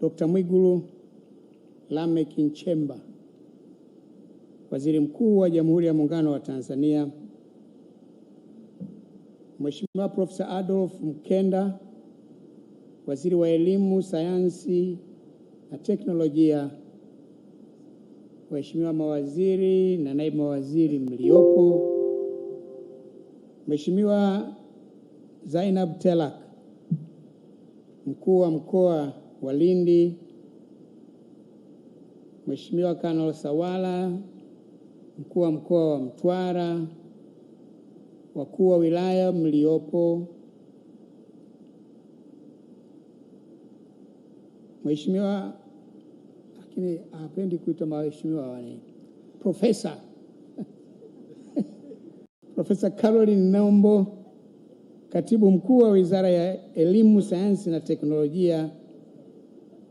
Dr. Mwigulu Lameck Nchemba, Waziri Mkuu wa Jamhuri ya Muungano wa Tanzania, Mheshimiwa Profesa Adolf Mkenda, Waziri wa Elimu, Sayansi na Teknolojia, Waheshimiwa mawaziri na naibu mawaziri mliopo, Mheshimiwa Zainab Telak, Mkuu wa Mkoa wa Lindi, Mheshimiwa Kanol Sawala, Mkuu wa Mkoa wa Mtwara, wakuu wa wilaya mliopo, Mheshimiwa, lakini hapendi kuitwa mheshimiwa wale, Profesa Caroline Nombo, Katibu Mkuu wa Wizara ya Elimu, Sayansi na Teknolojia,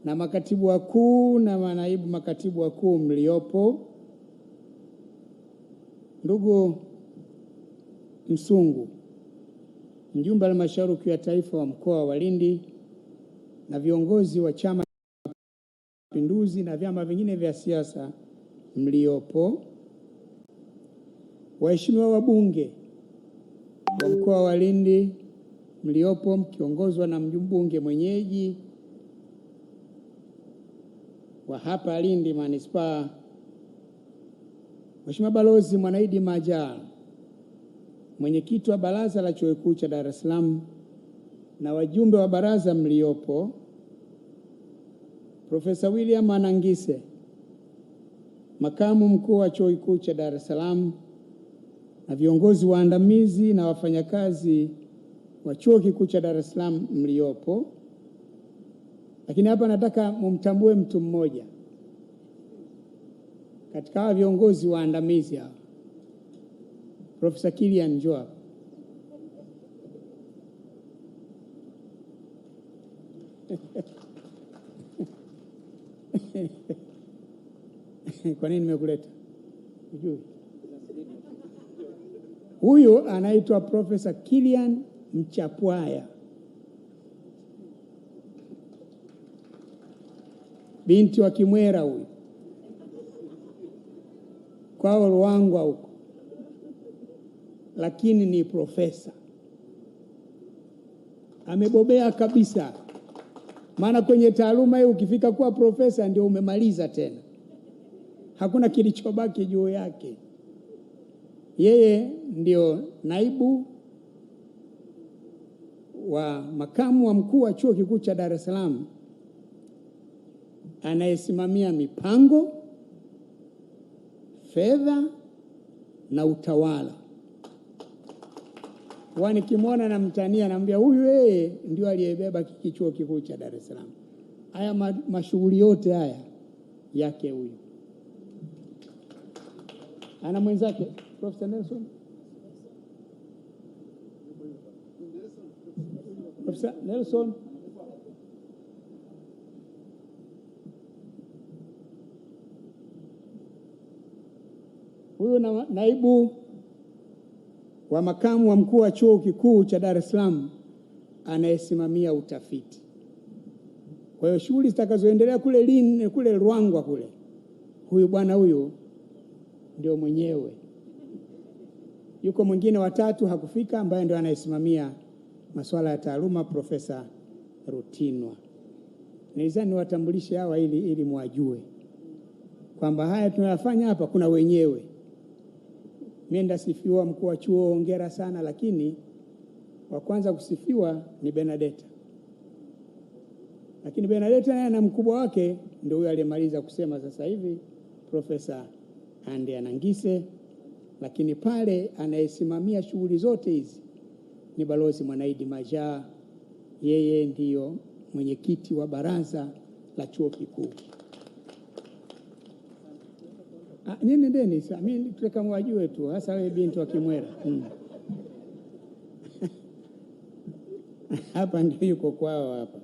na makatibu wakuu na manaibu makatibu wakuu mliopo, ndugu Msungu, mjumbe wa halmashauri kuu ya taifa wa mkoa wa Lindi, na viongozi wa Chama cha Mapinduzi na vyama vingine vya siasa mliopo, waheshimiwa wabunge wa mkoa wa Lindi mliopo mkiongozwa na mbunge mwenyeji wa hapa Lindi Manispaa, Mheshimiwa Balozi Mwanaidi Majaliwa, mwenyekiti wa Baraza la Chuo Kikuu cha Dar es Salaam, na wajumbe wa baraza mliopo, Profesa William Anangise, makamu mkuu wa Chuo Kikuu cha Dar es Salaam, na viongozi waandamizi na wafanyakazi wa Chuo Kikuu cha Dar es Salaam mliopo. Lakini hapa nataka mumtambue mtu mmoja katika hawa viongozi waandamizi hawa, Profesa Kilian Njua. Kwa nini nimekuleta? Unajui? Huyu anaitwa Profesa Kilian Mchapwaya, binti wa Kimwera huyu, kwao Ruangwa huko, lakini ni profesa. Amebobea kabisa. Maana kwenye taaluma hii ukifika kuwa profesa ndio umemaliza tena. Hakuna kilichobaki juu yake. Yeye ndio naibu wa makamu wa mkuu wa Chuo Kikuu cha Dar es Salaam anayesimamia mipango, fedha na utawala. Nikimwona na mtania naambia huyu yeye ndio aliyebeba Chuo Kikuu cha Dar es Salaam. Haya mashughuli yote haya yake huyu. Ana mwenzake Profesa Nelson. Profesa Nelson. Huyu na naibu wa makamu wa mkuu wa Chuo Kikuu cha Dar es Salaam anayesimamia utafiti. Kwa hiyo shughuli zitakazoendelea kule Ruangwa kule, huyu bwana huyu ndio mwenyewe. Yuko mwingine watatu hakufika, ambaye ndio anayesimamia masuala ya taaluma, Profesa Rutinwa. Nilizani niwatambulishe hawa ili mwajue kwamba haya tunayofanya hapa kuna wenyewe. Mimi sifiwa mkuu wa chuo, hongera sana, lakini wa kwanza kusifiwa ni Benedetta. Lakini Benedetta naye na mkubwa wake ndio huyo aliyemaliza kusema sasa hivi, Profesa Ande Anangise. Lakini pale anayesimamia shughuli zote hizi ni Balozi Mwanaidi Majaliwa. Yeye ndiyo mwenyekiti wa baraza la chuo kikuu. Nini ndeni sasa mimi tutaka mwajue tu, hasa wewe binti wa Kimwera. Hapa ndio yuko kwao hapa.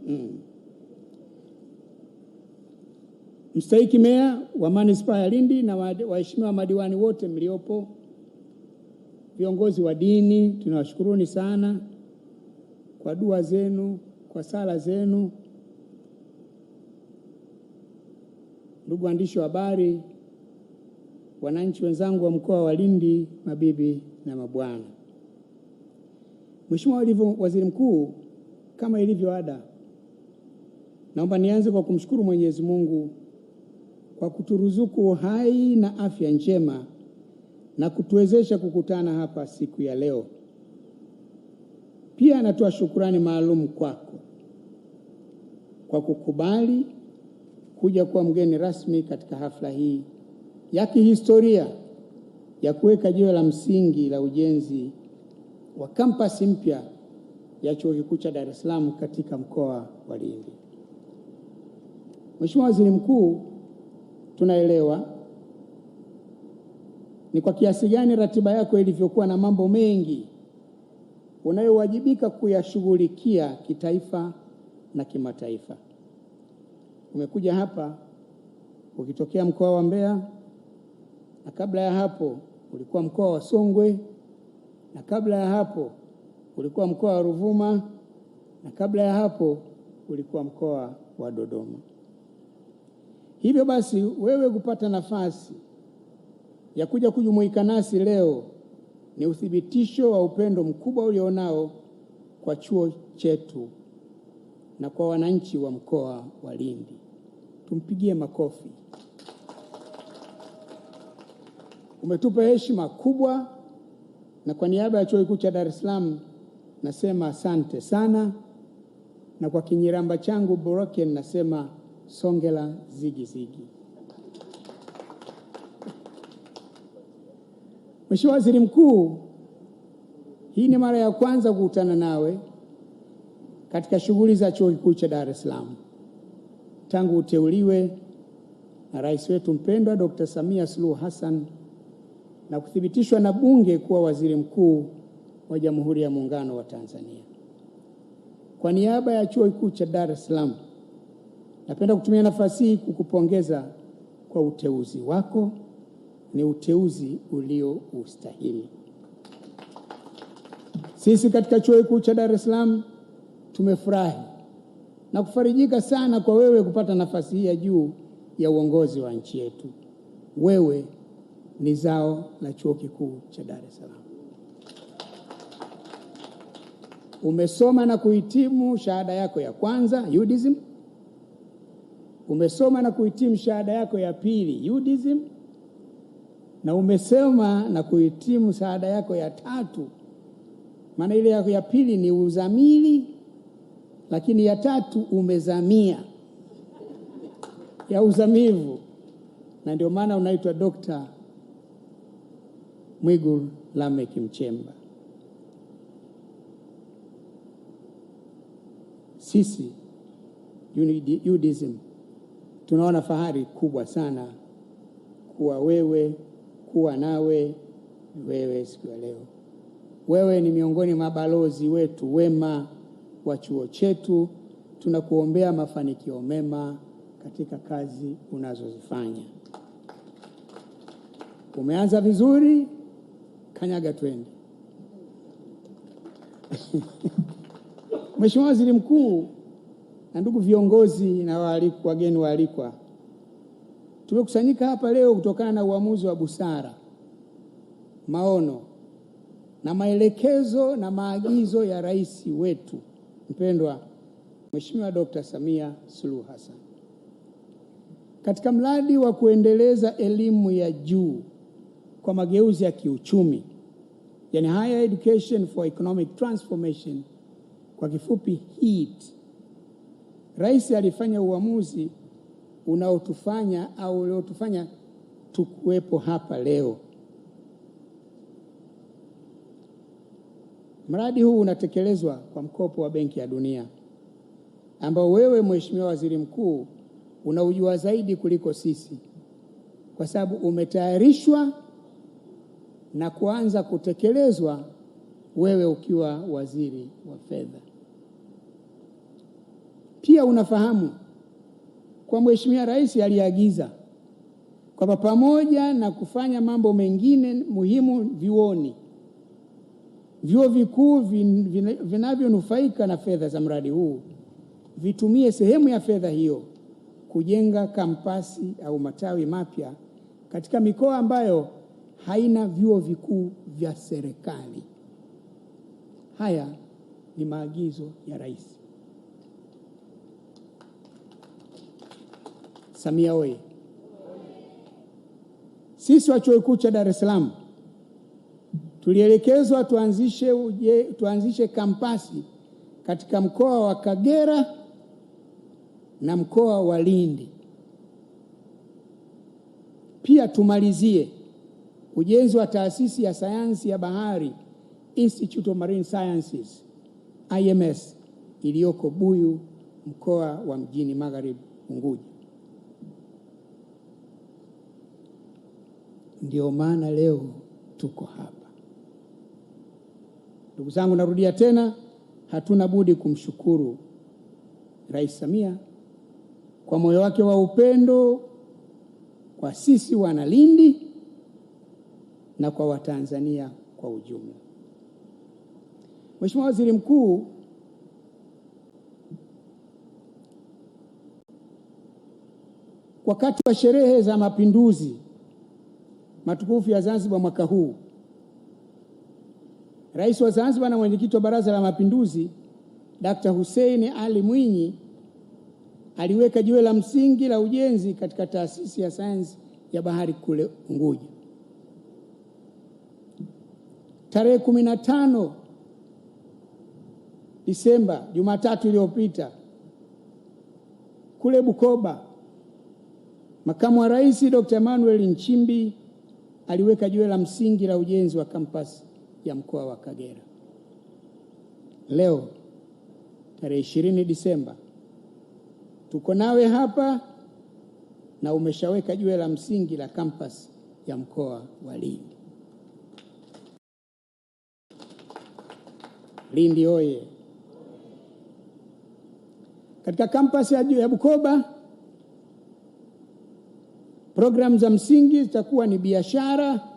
Mstahiki Meya wa Manispaa ya Lindi na waheshimiwa madiwani wote mliopo, viongozi wa dini, tunawashukuruni sana kwa dua zenu, kwa sala zenu. ndugu waandishi wa habari, wananchi wenzangu wa mkoa wa Lindi, mabibi na mabwana. Mheshimiwa Waziri Mkuu, kama ilivyo ada, naomba nianze kwa kumshukuru Mwenyezi Mungu kwa kuturuzuku uhai na afya njema na kutuwezesha kukutana hapa siku ya leo. Pia natoa shukrani maalum kwako kwa kukubali kuja kuwa mgeni rasmi katika hafla hii ya kihistoria ya kuweka jiwe la msingi la ujenzi wa kampasi mpya ya Chuo Kikuu cha Dar es Salaam katika mkoa wa Lindi. Mheshimiwa Waziri Mkuu, tunaelewa ni kwa kiasi gani ratiba yako ilivyokuwa na mambo mengi unayowajibika kuyashughulikia kitaifa na kimataifa. Umekuja hapa ukitokea mkoa wa Mbeya, na kabla ya hapo ulikuwa mkoa wa Songwe, na kabla ya hapo ulikuwa mkoa wa Ruvuma, na kabla ya hapo ulikuwa mkoa wa Dodoma. Hivyo basi, wewe kupata nafasi ya kuja kujumuika nasi leo ni uthibitisho wa upendo mkubwa ulionao kwa chuo chetu na kwa wananchi wa mkoa wa Lindi. Tumpigie makofi. Umetupa heshima kubwa, na kwa niaba ya Chuo Kikuu cha Dar es Salaam nasema asante sana, na kwa Kinyiramba changu Boroken nasema songela zigi zigi. Mheshimiwa Waziri Mkuu, hii ni mara ya kwanza kukutana nawe katika shughuli za Chuo Kikuu cha Dar es Salaam tangu uteuliwe na rais wetu mpendwa Dr. Samia Suluhu Hassan na kuthibitishwa na Bunge kuwa waziri mkuu wa Jamhuri ya Muungano wa Tanzania. Kwa niaba ya Chuo Kikuu cha Dar es Salaam, napenda kutumia nafasi hii kukupongeza kwa uteuzi wako. Ni uteuzi ulioustahili. Sisi katika Chuo Kikuu cha Dar es Salaam tumefurahi na kufarijika sana kwa wewe kupata nafasi hii ya juu ya uongozi wa nchi yetu. Wewe ni zao la Chuo Kikuu cha Dar es Salaam. Umesoma na kuhitimu shahada yako ya kwanza UDSM. Umesoma na kuhitimu shahada yako ya pili UDSM, na umesoma na kuhitimu shahada yako ya tatu. Maana ile yako ya pili ni uzamili, lakini ya tatu umezamia ya uzamivu, na ndio maana unaitwa Dr. Mwigulu Lameck Nchemba. Sisi UDSM tunaona fahari kubwa sana kuwa nawe wewe siku ya leo. Wewe ni miongoni mwa balozi wetu wema wa chuo chetu. Tunakuombea mafanikio mema katika kazi unazozifanya. Umeanza vizuri, kanyaga twende. Mheshimiwa Waziri Mkuu na ndugu viongozi na wageni waalikwa, tumekusanyika hapa leo kutokana na uamuzi wa busara, maono na maelekezo na maagizo ya rais wetu mpendwa Mheshimiwa Dr. Samia Suluhu Hassan katika mradi wa kuendeleza elimu ya juu kwa mageuzi ya kiuchumi, yani Higher Education for Economic Transformation, kwa kifupi HEET. Rais alifanya uamuzi uliotufanya tukuwepo hapa leo. Mradi huu unatekelezwa kwa mkopo wa Benki ya Dunia, ambao wewe Mheshimiwa Waziri Mkuu unaujua zaidi kuliko sisi, kwa sababu umetayarishwa na kuanza kutekelezwa wewe ukiwa waziri wa fedha. Pia unafahamu kwa Mheshimiwa Rais aliagiza kwamba pamoja na kufanya mambo mengine muhimu vyuoni, vyuo vikuu vinavyonufaika na fedha za mradi huu vitumie sehemu ya fedha hiyo kujenga kampasi au matawi mapya katika mikoa ambayo haina vyuo vikuu vya serikali. Haya ni maagizo ya Rais Samia oye! Sisi wa Chuo Kikuu cha Dar es Salaam tulielekezwa tuanzishe kampasi katika mkoa wa Kagera na mkoa wa Lindi. Pia tumalizie ujenzi wa taasisi ya sayansi ya bahari, Institute of Marine Sciences IMS, iliyoko Buyu, mkoa wa Mjini Magharibi, Unguja. Ndio maana leo tuko hapa. Ndugu zangu, narudia tena, hatuna budi kumshukuru Rais Samia kwa moyo wake wa upendo kwa sisi wana Lindi na kwa Watanzania kwa ujumla. Mheshimiwa Waziri Mkuu, wakati wa sherehe za mapinduzi matukufu ya Zanzibar mwaka huu, Rais wa Zanzibar na mwenyekiti wa Baraza la Mapinduzi Dr. Hussein Ali Mwinyi aliweka jiwe la msingi la ujenzi katika taasisi ya sayansi ya bahari kule Unguja. Tarehe 15 Disemba, Jumatatu iliyopita, kule Bukoba, Makamu wa Rais Dr. Emmanuel Nchimbi aliweka jiwe la msingi la ujenzi wa kampasi ya mkoa wa Kagera. Leo tarehe 20 Disemba tuko nawe hapa na umeshaweka jiwe la msingi la kampasi ya mkoa wa Lindi. Lindi oye! Katika kampasi ya Bukoba, programu za msingi zitakuwa ni biashara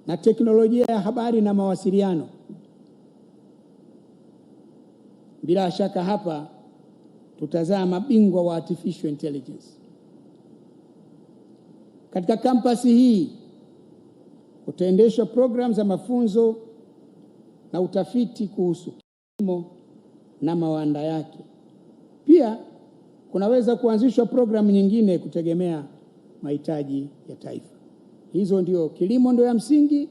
na teknolojia ya habari na mawasiliano. Bila shaka hapa tutazaa mabingwa wa artificial intelligence. Katika kampasi hii kutaendeshwa programu za mafunzo na utafiti kuhusu kilimo na mawanda yake. Pia kunaweza kuanzishwa programu nyingine kutegemea mahitaji ya taifa. Hizo ndio, kilimo ndio ya msingi,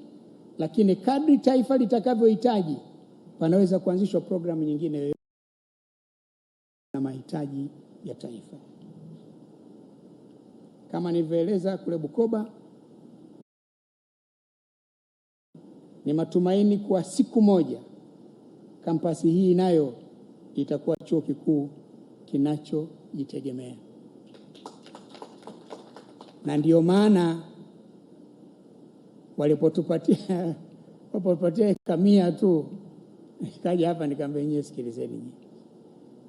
lakini kadri taifa litakavyohitaji panaweza kuanzishwa programu nyingine na mahitaji ya taifa. Kama nilivyoeleza kule Bukoba, ni matumaini kwa siku moja kampasi hii nayo itakuwa chuo kikuu kinachojitegemea. Na ndio maana walipotupatia eka 100 tu, nikaja hapa nikamwambia nyie, sikilizeni nyie,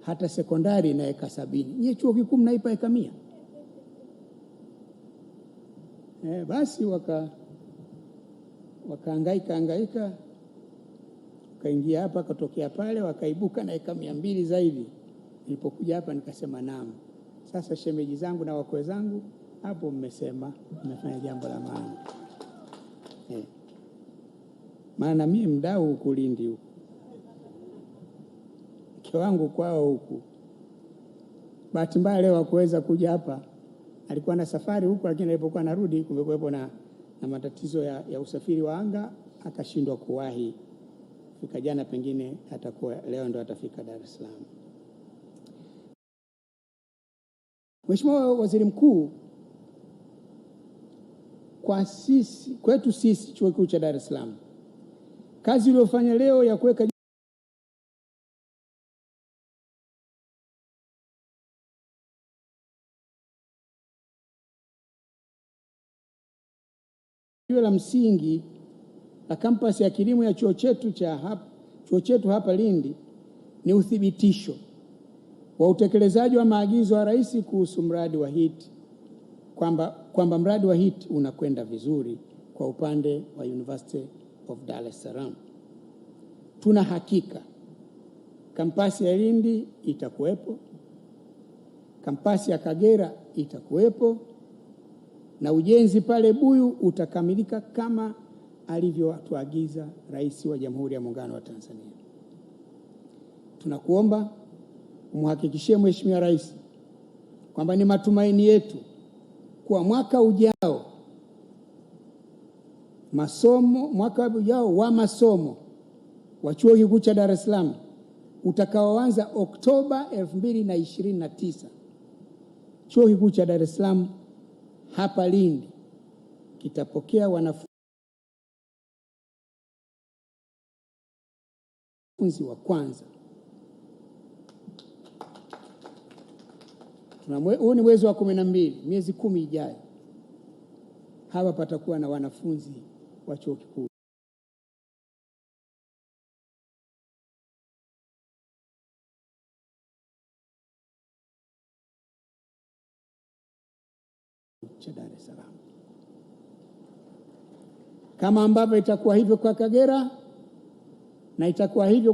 hata sekondari na eka 70, nyie chuo kikuu mnaipa eka 100? Basi wakahangaika wakaingia hapa, katokea pale, wakaibuka na eka 200 zaidi. Nilipokuja hapa nikasema naam, sasa shemeji zangu na wakwe zangu, hapo mmesema, mmefanya jambo la maana. Maana mimi mdau huku Lindi huku, mke wangu kwao huku. Bahati mbaya leo hakuweza kuja hapa, alikuwa na safari huku, lakini alipokuwa narudi kumekuwepo na matatizo ya usafiri wa anga, akashindwa kuwahi fika jana, pengine atakuwa leo ndo atafika Dar es Salaam. Mheshimiwa Waziri Mkuu, kwetu sisi Chuo Kikuu cha Dar es Salaam, kazi iliyofanya leo ya kuweka jiwe la msingi la kampasi ya kilimo ya chuo chetu hapa Lindi ni uthibitisho wa utekelezaji wa maagizo ya Rais kuhusu mradi wa HIT, kwamba mradi wa HIT unakwenda vizuri kwa upande wa University of Dar es Salaam. Tuna hakika kampasi ya Lindi itakuwepo kampasi ya Kagera itakuwepo na ujenzi pale Buyu utakamilika kama alivyotuagiza Rais wa Jamhuri ya Muungano wa Tanzania. Tunakuomba umhakikishie Mheshimiwa Rais kwamba ni matumaini yetu kwa mwaka ujao wa masomo wa Chuo Kikuu cha Dar es Salaam utakaoanza Oktoba 2029, Chuo Kikuu cha Dar es Salaam hapa Lindi kitapokea wanafunzi wa kwanza. Huu ni mwezi wa 12, miezi 10 ijayo. Hapa patakuwa na wanafunzi wa Chuo Kikuu cha Dar es Salaam. Kama ambavyo itakuwa hivyo kwa Kagera na itakuwa hivyo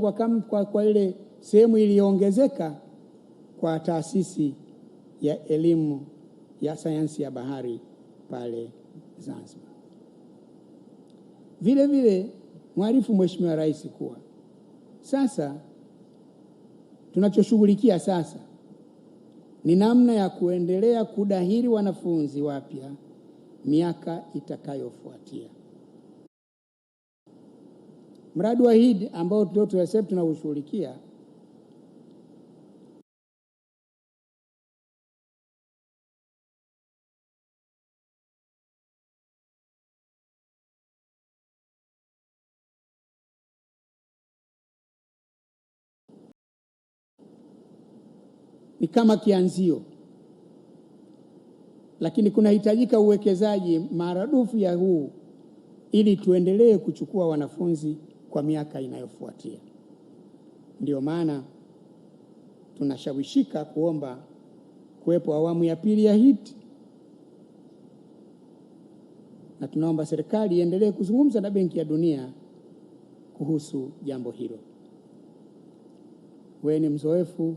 kwa ile sehemu iliyoongezeka kwa taasisi ya elimu ya sayansi ya bahari pale Zanzibar. Vile vile mwarifu Mheshimiwa Rais kuwa sasa tunachoshughulikia sasa ni namna ya kuendelea kudahili wanafunzi wapya miaka itakayofuatia. Mradi wa HEED ambao tunaushughulikia ni kama kianzio, lakini kunahitajika uwekezaji maradufu ya huu ili tuendelee kuchukua wanafunzi kwa miaka inayofuatia. Ndio maana tunashawishika kuomba kuwepo awamu ya pili ya HEED, na tunaomba serikali iendelee kuzungumza na Benki ya Dunia kuhusu jambo hilo. Wewe ni mzoefu,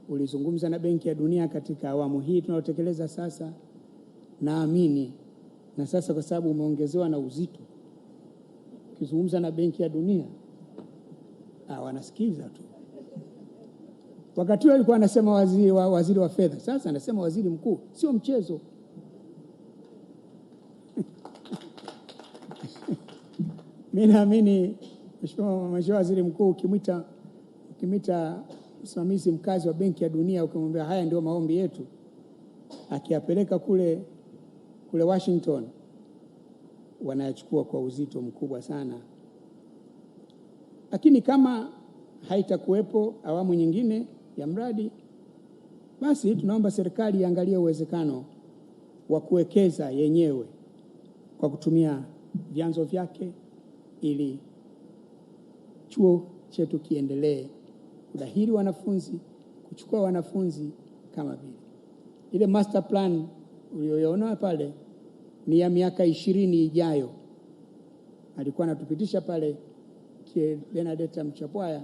ulizungumza na Benki ya Dunia katika awamu hii tunayotekeleza sasa, naamini na sasa kwa sababu umeongezewa na uzito, ukizungumza na Benki ya Dunia wanasikiza tu. Wakati huo alikuwa anasema waziri wa fedha, sasa anasema waziri mkuu, sio mchezo. Mimi naamini Mheshimiwa Waziri Mkuu, ukimwita msimamizi mkazi wa Benki ya Dunia ukimwambia haya ndio maombi yetu, akiyapeleka kule Washington, wanayachukua kwa uzito mkubwa sana. Lakini kama haitakuwepo awamu nyingine ya mradi, basi tunaomba serikali iangalie uwezekano wa kuwekeza yenyewe kwa kutumia vyanzo vyake ili chuo chetu kiendelee kudahili wanafunzi, kuchukua wanafunzi kama vile. Ile master plan uliyoona pale ni ya miaka 20 ijayo. Alikuwa anatupitisha pale Benedetta Mchapwaya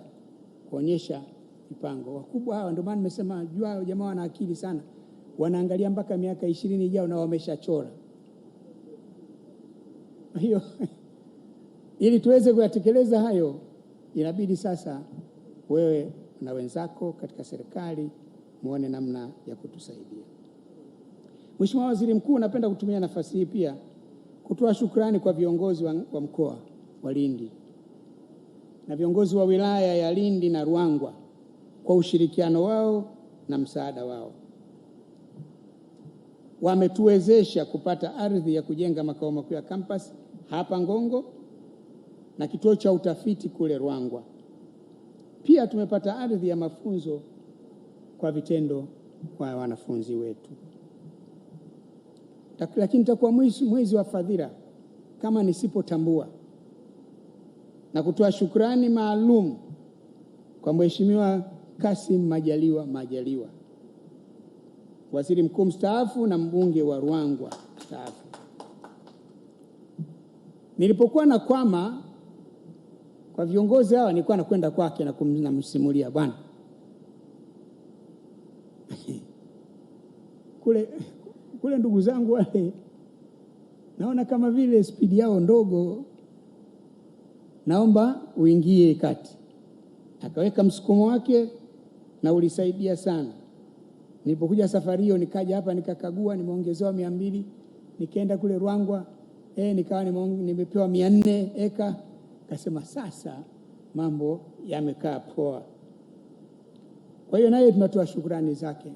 kuonyesha mipango. Wakubwa hawa ndio maana nimesema jua jamaa wana akili sana. Wanaangalia mpaka miaka 20 ijayo na wameshachora. Hiyo ili tuweze kuyatekeleza hayo, inabidi sasa wewe na wenzako katika serikali muone namna ya kutusaidia. Mheshimiwa Waziri Mkuu, napenda kutumia nafasi hii pia kutoa shukrani kwa viongozi wa mkoa wa Lindi na viongozi wa wilaya ya Lindi na Ruangwa kwa ushirikiano wao na msaada wao. Wametuwezesha kupata ardhi ya kujenga makao makuu ya campus hapa Ngongo na kituo cha utafiti kule Ruangwa. Pia tumepata ardhi ya mafunzo kwa vitendo kwa wanafunzi wetu. Lakini takuwa mwezi wa fadhila kama nisipotambua na kutoa shukrani maalum kwa Mheshimiwa Kassim Majaliwa, Waziri Mkuu mstaafu na mbunge wa Ruangwa mstaafu. Nilipokuwa nakwama kwa viongozi hawa, nilikuwa nakwenda kwake na kumsimulia, bwana kule ndugu zangu wale naona kama vile spidi yao ndogo, naomba uingie kati. Akaweka msukumo wake na ulisaidia sana. Nilipokuja safari hiyo nikaja hapa nikakagua, nimeongezewa 200, nikaenda kule Ruangwa nikawa nimepewa 400 eka. Kasema sasa mambo yamekaa poa. Kwa hiyo naye tunatoa shukrani zake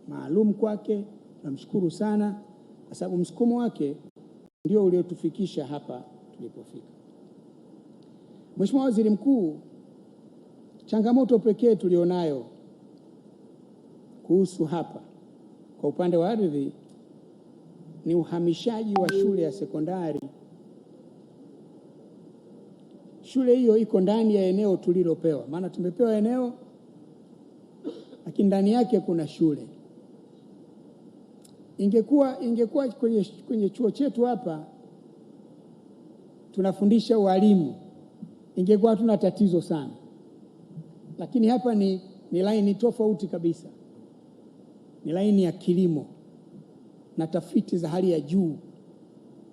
maalum kwake, tunamshukuru sana kwa sababu msukumo wake ndio uliotufikisha hapa tulipofika. Mheshimiwa Waziri Mkuu, changamoto pekee tulionayo kuhusu hapa kwa upande wa ardhi ni uhamishaji wa shule ya sekondari. Shule hiyo iko ndani ya eneo tulilopewa, maana tumepewa eneo lakini ndani yake kuna shule. Ingekuwa kwenye chuo chetu hapa tunafundisha walimu, ingekuwa hatuna tatizo sana, lakini hapa ni laini tofauti kabisa. Ni laini ya kilimo na tafiti za hali ya juu,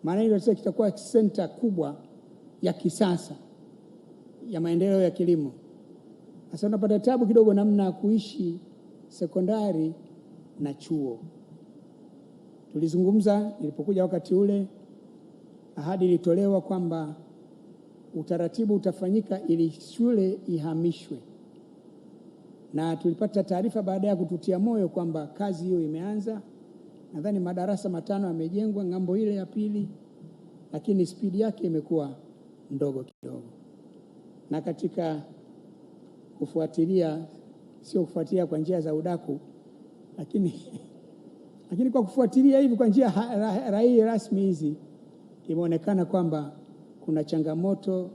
maana hiyo sasa kitakuwa center kubwa ya kisasa ya maendeleo ya kilimo. Sasa unapata tabu kidogo namna kuishi sekondari na chuo. Tulizungumza nilipokuja wakati ule, ahadi ilitolewa kwamba utaratibu utafanyika ili shule ihamishwe, na tulipata taarifa baada ya kututia moyo kwamba kazi hiyo imeanza. Nadhani madarasa 5 yamejengwa ng'ambo ile ya pili, lakini spidi yake imekuwa ndogo kidogo. Na katika kufuatilia, sio kufuatilia kwa njia za udaku, lakini kwa kufuatilia hivi kwa njia rasmi hizi, imeonekana kwamba kuna changamoto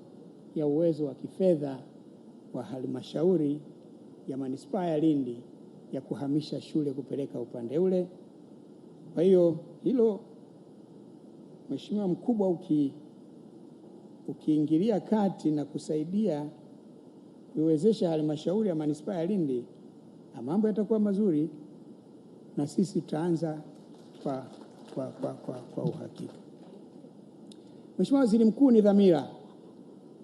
ya uwezo wa kifedha wa halmashauri ya manispaa ya Lindi ya kuhamisha shule kupeleka upande ule. Kwa hiyo hilo, Mheshimiwa Mkubwa, ukiingilia kati na kusaidia kuiwezesha halmashauri ya manispaa ya Lindi, mambo yatakuwa mazuri na sisi tutaanza kwa uhakika. Mheshimiwa Waziri Mkuu, ni dhamira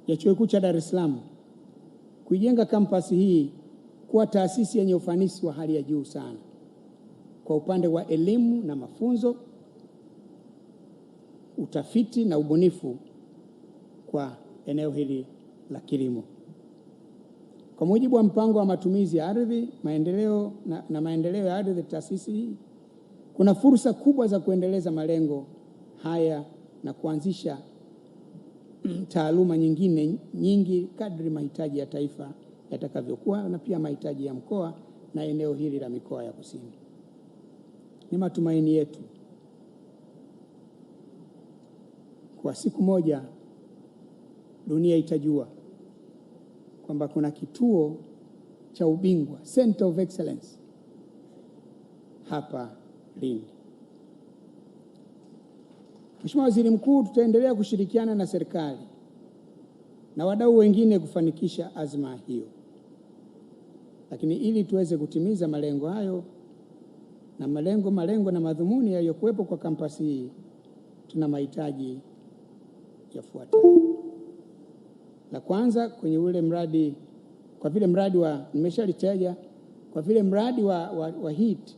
ya Chuo Kikuu cha Dar es Salaam kuijenga kampasi hii kuwa taasisi yenye ufanisi wa hali ya juu sana kwa upande wa elimu na mafunzo, utafiti na ubunifu kwa eneo hili la kilimo. Kwa mujibu wa mpango wa matumizi ya ardhi, maendeleo na maendeleo ya ardhi taasisi hii, kuna fursa kubwa za kuendeleza malengo haya na kuanzisha taaluma nyingi kadri mahitaji ya taifa yatakavyokuwa na pia mahitaji ya mkoa na eneo hili la mikoa ya kusini. Ni matumaini yetu kwa siku moja dunia itajua kwamba kuna kituo cha ubingwa, Center of Excellence, hapa Lindi. Mheshimiwa Waziri Mkuu, tutaendelea kushirikiana na serikali na wadau wengine kufanikisha azma hiyo. Lakini ili tuweze kutimiza malengo hayo na malengo na madhumuni yaliyokuwepo kwa kampasi hii, tuna mahitaji yafuatayo. La kwanza, kwenye ule mradi, kwa vile mradi wa nimeshalitaja, kwa vile mradi wa HEET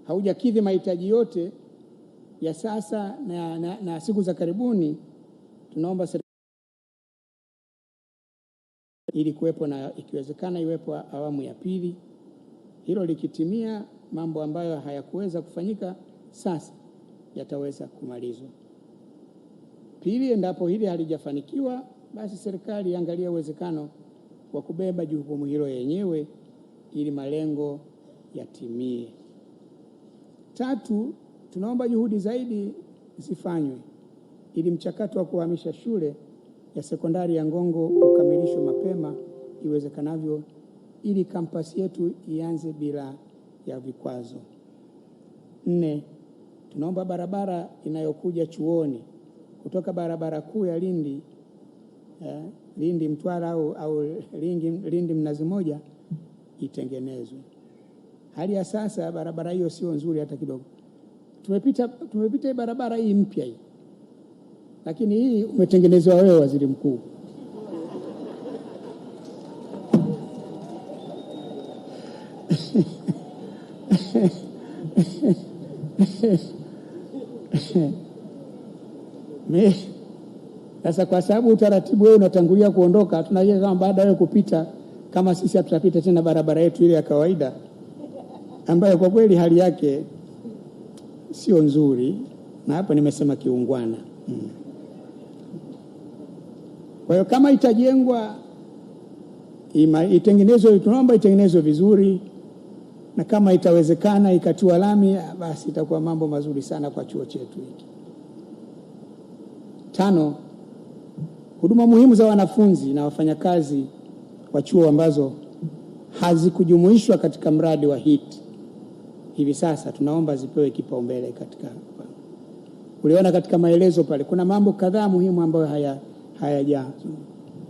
haujakidhi mahitaji yote ya sasa na siku za karibuni, tunaomba ili kuwepo na ikiwezekana iwepo awamu ya pili. Hilo likitimia, mambo ambayo hayakuweza kufanyika sasa yataweza kumalizwa. Pili, endapo hili halijafanikiwa, basi serikali iangalie uwezekano wa kubeba jukumu hilo yenyewe ili malengo yatimie. Tatu, tunaomba juhudi zaidi zifanywe ili mchakato wa kuhamisha shule ya sekondari ya Ngongo ukamilishwe mapema iwezekanavyo ili kampasi yetu ianze bila ya vikwazo. 4, tunaomba barabara inayokuja chuoni kutoka barabara kuu ya Lindi Mtwara au Lindi Mnazi Mmoja itengenezwe. hali ya sasa barabara hiyo sio nzuri hata kidogo. Tumepita barabara hii mpya hii, lakini hii umetengenezwa wewe, waziri mkuu. Sasa kwa sababu utaratibu wewe unatangulia kuondoka, tunajua kama baada ya kupita, kama sisi hatutapita tena barabara yetu ile ya kawaida ambayo kwa kweli hali yake sio nzuri, na hapa nimesema kiungwana. Kwa hiyo kama itajengwa itengenezwe, tunaomba itengenezwe vizuri, na kama itawezekana ikatiwa lami, basi itakuwa mambo mazuri sana kwa chuo chetu hiki. 5, huduma muhimu za wanafunzi na wafanyakazi wa chuo ambazo hazikujumuishwa katika mradi wa HEET hivi sasa tunaomba zipewe kipaumbele. Katika uliona katika maelezo pale kuna mambo kadhaa muhimu ambayo hayaja: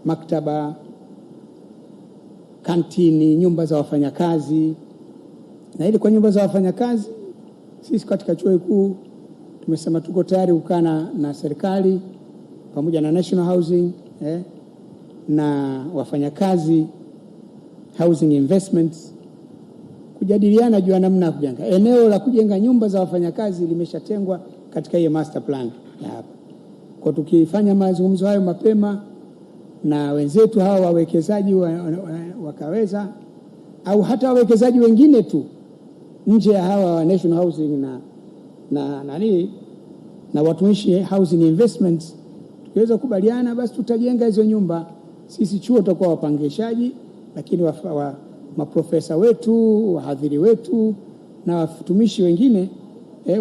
maktaba, kantini, nyumba za wafanyakazi. Na ili kwa nyumba za wafanyakazi, sisi katika chuo kikuu tumesema tuko tayari kukana na serikali pamoja na National Housing na wafanyakazi Housing Investments kujadiliana juu ya namna ya kujenga. Eneo la kujenga nyumba za wafanyakazi limeshatengwa katika hiyo master plan ya hapa. Kwa tukifanya mazungumzo hayo mapema na wenzetu hawa wawekezaji wakaweza, au hata wawekezaji wengine tu nje ya hawa wa National Housing na watumishi Housing Investments, tukiweza kubaliana, basi tutajenga hizo nyumba. Sisi chuo tutakuwa wapangishaji, lakini maprofesa wetu, wahadhiri wetu na watumishi wengine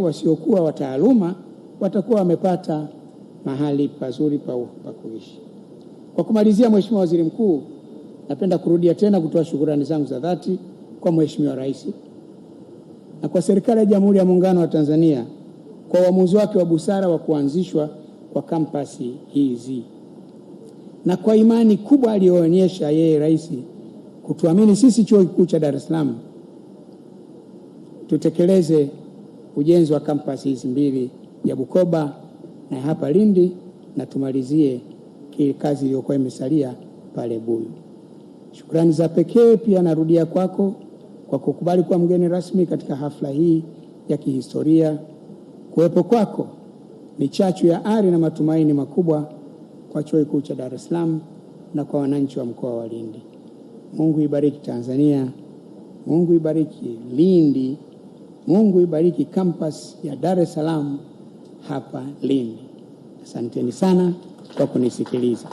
wasiokuwa wataaluma watakuwa wamepata mahali pazuri pa kuishi. Kwa kumalizia, Mheshimiwa Waziri Mkuu, napenda kurudia tena kutoa shukrani zangu za dhati kwa Mheshimiwa Rais na kwa serikali ya Jamhuri ya Muungano wa Tanzania kwa uamuzi wake wa busara wa kuanzishwa kwa kampasi hizi, na kwa imani kubwa aliyoonyesha yeye Rais kutuamini sisi Chuo Kikuu cha Dar es Salaam tutekeleze ujenzi wa kampasi hizi mbili, ya Bukoba na hapa Lindi, na tumalizie kazi iliyokuwa imesalia pale Buyu. Shukrani za pekee pia narudia kwako kwa kukubali kuwa mgeni rasmi katika hafla hii ya kihistoria. Kuwepo kwako ni chachu ya ari na matumaini makubwa kwa Chuo Kikuu cha Dar es Salaam na kwa wananchi wa mkoa wa Lindi. Mungu ibariki Tanzania, Mungu ibariki Lindi, Mungu ibariki campus ya Dar es Salaam hapa Lindi. Asanteni sana kwa kunisikiliza.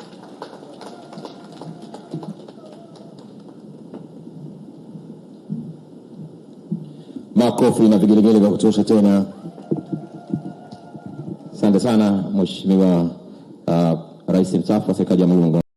Makofi na vigelegele vya kutosha tena. Asante sana Mheshimiwa Rais mstaafu wa serikali ya Jamhuri ya Muungano.